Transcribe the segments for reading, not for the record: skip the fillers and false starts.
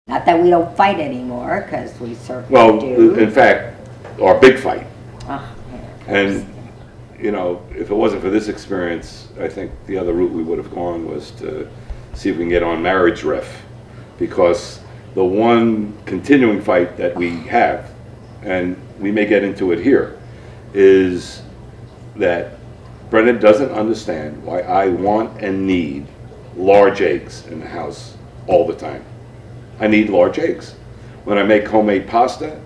Not that we don't fight anymore, because we certainly Well, do. in fact, our big fight. Oh, And, you know, if it wasn't for this experience, I think the other route we would have gone was to see if we can get on Marriage Ref. Because the one continuing fight that we have, and we may get into it here, is that Brennan doesn't understand why I want and need large eggs in the house all the time. I need large eggs. When I make homemade pasta,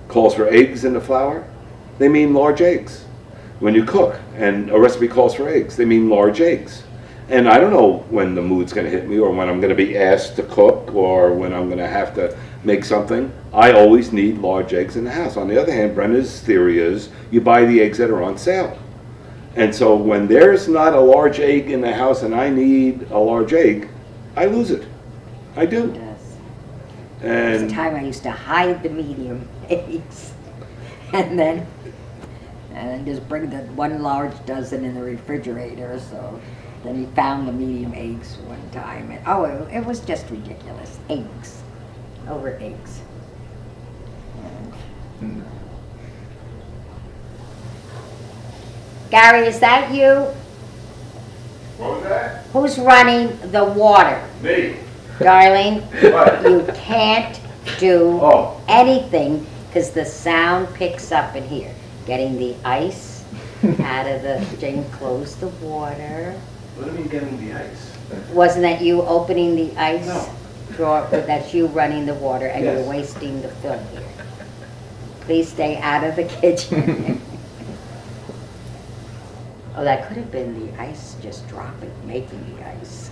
calls for eggs in the flour, they mean large eggs. When you cook and a recipe calls for eggs, they mean large eggs. And I don't know when the mood's going to hit me, or when I'm going to be asked to cook, or when I'm going to have to make something. I always need large eggs in the house. On the other hand, Brenda's theory is you buy the eggs that are on sale. And so when there's not a large egg in the house and I need a large egg, I lose it. I do. Yes. And There was a time I used to hide the medium eggs, and then just bring the one large dozen in the refrigerator. So then he found the medium eggs one time, and oh, it was just ridiculous. Eggs over eggs. And Gary, is that you? what was that? Who's running the water? Me. Darling, What? you can't do Oh. anything because the sound picks up in here. Getting the ice out of the thing, close the water. What do you mean getting the ice? Wasn't that you opening the ice No. drawer? But that's you running the water, and Yes. you're wasting the film here. Please stay out of the kitchen. Oh, that could have been the ice just dropping, making the ice.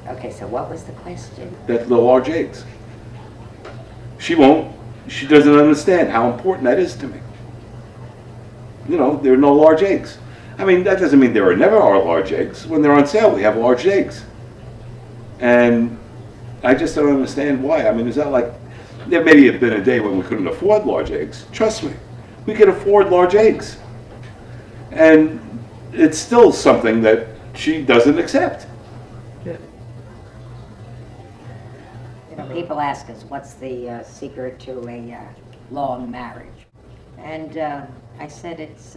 Okay, so what was the question? That the large eggs. She doesn't understand how important that is to me. You know, there are no large eggs. I mean, that doesn't mean there never are large eggs. When they're on sale, we have large eggs. And I just don't understand why. I mean, is that like, there may have been a day when we couldn't afford large eggs. Trust me, we could afford large eggs. And it's still something that she doesn't accept. You know, people ask us, what's the secret to a long marriage? And I said it's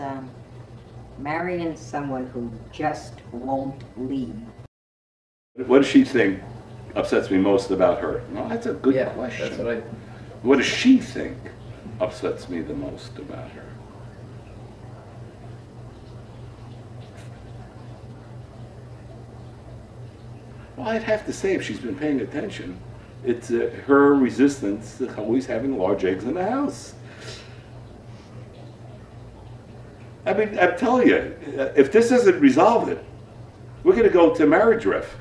marrying someone who just won't leave. What does she think upsets me most about her? Well, that's a good question. That's what What does she think upsets me the most about her? Well, I'd have to say, if she's been paying attention, it's her resistance to always having large eggs in the house. I mean, I'm telling you, if this doesn't resolve it, we're going to go to Marriage Ref.